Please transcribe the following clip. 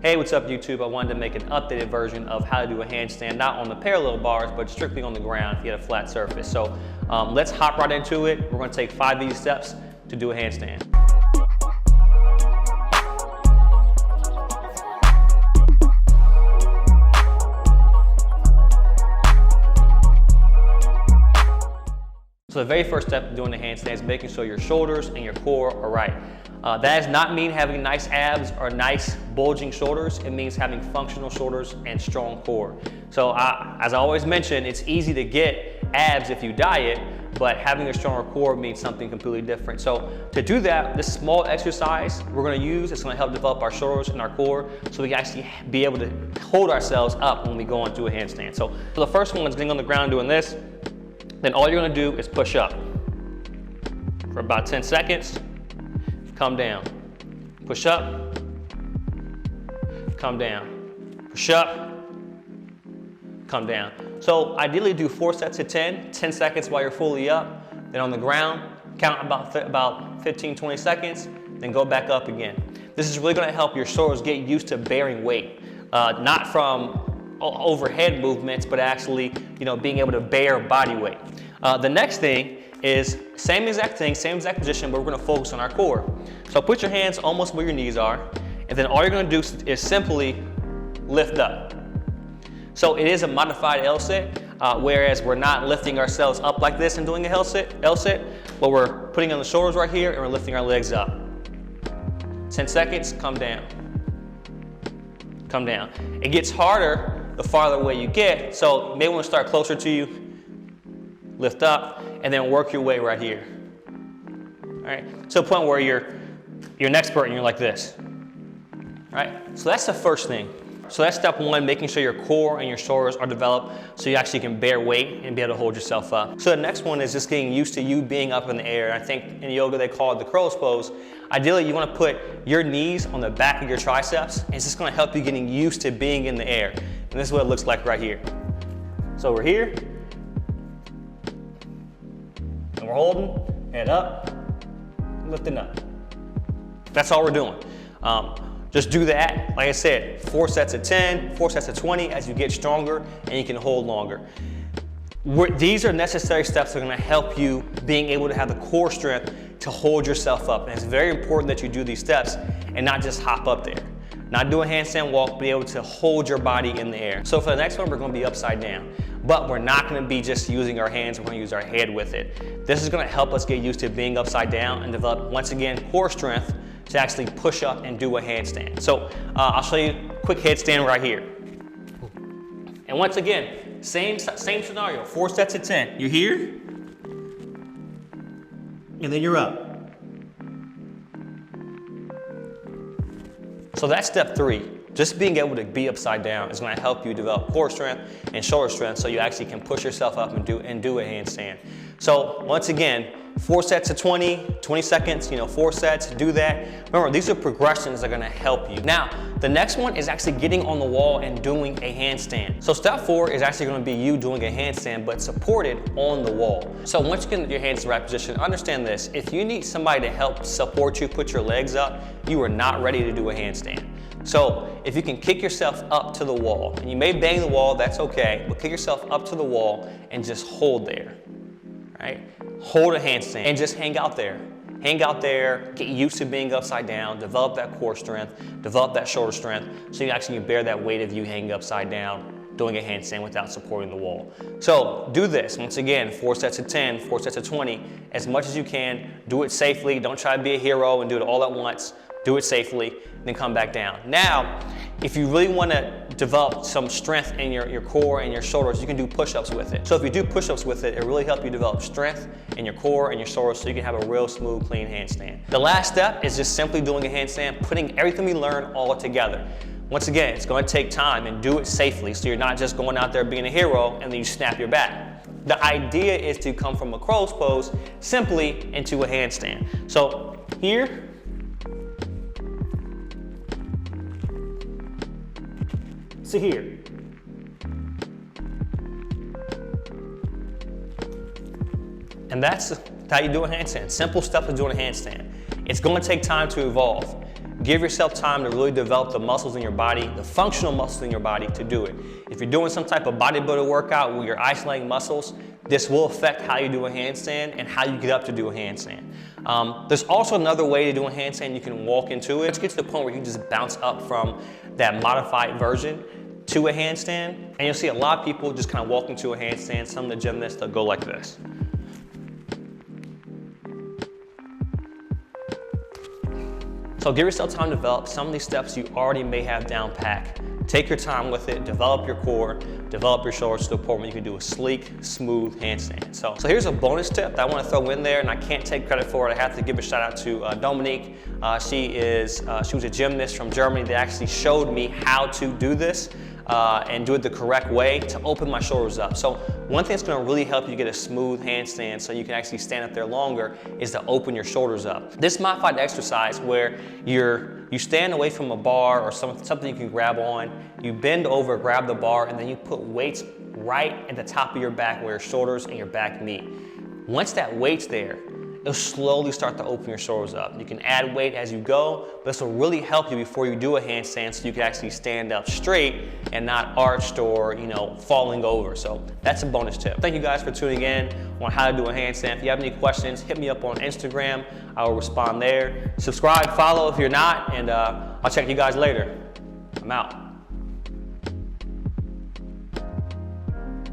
Hey, what's up YouTube? I wanted to make an updated version of how to do a handstand, not on the parallel bars, but strictly on the ground if you had a flat surface. So let's hop right into it. We're gonna take 5 easy steps to do a handstand. So the very first step of doing the handstand is making sure your shoulders and your core are right. That does not mean having nice abs or nice bulging shoulders. It means having functional shoulders and strong core. So as I always mention, it's easy to get abs if you diet, but having a stronger core means something completely different. So to do that, this small exercise we're gonna use, it's gonna help develop our shoulders and our core so we can actually be able to hold ourselves up when we go into a handstand. So the first one is getting on the ground doing this. Then all you're gonna do is push up for about 10 seconds. Come down, push up, come down, push up, come down. So ideally do 4 sets of 10 seconds while you're fully up. Then on the ground, count about 15, 20 seconds, then go back up again. This is really gonna help your shoulders get used to bearing weight, not from overhead movements, but actually, being able to bear body weight. The next thing is same exact thing, same exact position, but we're gonna focus on our core. So put your hands almost where your knees are, and then all you're gonna do is simply lift up. So it is a modified L sit, whereas we're not lifting ourselves up like this and doing a L sit, but we're putting on the shoulders right here and we're lifting our legs up. 10 seconds, come down. Come down. It gets harder the farther away you get, so you may wanna start closer to you, lift up, and then work your way right here. All right, to a point where you're an expert and you're like this. All right, so that's the first thing. So that's step one, making sure your core and your shoulders are developed so you actually can bear weight and be able to hold yourself up. So the next one is just getting used to you being up in the air. I think in yoga they call it the crow's pose. Ideally, you want to put your knees on the back of your triceps, and it's just going to help you getting used to being in the air. And this is what it looks like right here. So we're here, and we're holding, head up, lifting up. That's all we're doing. Just do that, like I said, 4 sets of 10, 4 sets of 20 as you get stronger and you can hold longer. These are necessary steps that are gonna help you being able to have the core strength to hold yourself up. And it's very important that you do these steps and not just hop up there. Not do a handstand walk, but be able to hold your body in the air. So for the next one, we're gonna be upside down. But we're not gonna be just using our hands, we're gonna use our head with it. This is gonna help us get used to being upside down and develop, once again, core strength to actually push up and do a handstand. So I'll show you a quick headstand right here. And once again, same scenario, 4 sets of 10. You're here, and then you're up. So that's step 3. Just being able to be upside down is going to help you develop core strength and shoulder strength so you actually can push yourself up and do a handstand. So once again, 4 sets of 20 seconds, 4 sets, do that. Remember, these are progressions that are gonna help you. Now, the next one is actually getting on the wall and doing a handstand. So step 4 is actually gonna be you doing a handstand, but supported on the wall. So once you get your hands in the right position, understand this. If you need somebody to help support you, put your legs up, you are not ready to do a handstand. So if you can kick yourself up to the wall, and you may bang the wall, that's okay, but kick yourself up to the wall and just hold there, right? Hold a handstand and just hang out there. Hang out there, get used to being upside down, develop that core strength, develop that shoulder strength, so you actually bear that weight of you hanging upside down, doing a handstand without supporting the wall. So do this, once again, 4 sets of 10, 4 sets of 20, as much as you can. Do it safely, don't try to be a hero and do it all at once. Do it safely, then come back down. Now, if you really want to develop some strength in your core and your shoulders, you can do push-ups with it. So if you do push-ups with it, it really helps you develop strength in your core and your shoulders so you can have a real smooth, clean handstand. The last step is just simply doing a handstand, putting everything we learned all together. Once again, it's going to take time, and do it safely so you're not just going out there being a hero and then you snap your back. The idea is to come from a crow's pose simply into a handstand. So here, to here. And that's how you do a handstand. Simple stuff to doing a handstand. It's going to take time to evolve. Give yourself time to really develop the muscles in your body, the functional muscles in your body to do it. If you're doing some type of bodybuilder workout where you're isolating muscles, this will affect how you do a handstand and how you get up to do a handstand. There's also another way to do a handstand. You can walk into it. Let's get to the point where you can just bounce up from that modified version to a handstand. And you'll see a lot of people just kind of walk into a handstand. Some of the gymnasts, they'll go like this. So give yourself time to develop some of these steps you already may have down pat. Take your time with it, develop your core, develop your shoulders to the point where you can do a sleek, smooth handstand. So here's a bonus tip that I want to throw in there, and I can't take credit for it. I have to give a shout out to Dominique. She was a gymnast from Germany that actually showed me how to do this and do it the correct way to open my shoulders up. So one thing that's going to really help you get a smooth handstand so you can actually stand up there longer is to open your shoulders up. This modified exercise where you stand away from a bar or something you can grab on, you bend over, grab the bar, and then you put weights right at the top of your back where your shoulders and your back meet. Once that weight's there, it'll slowly start to open your shoulders up. You can add weight as you go, but this will really help you before you do a handstand so you can actually stand up straight and not arched or, falling over. So that's a bonus tip. Thank you guys for tuning in on how to do a handstand. If you have any questions, hit me up on Instagram. I will respond there. Subscribe, follow if you're not, and I'll check you guys later. I'm out.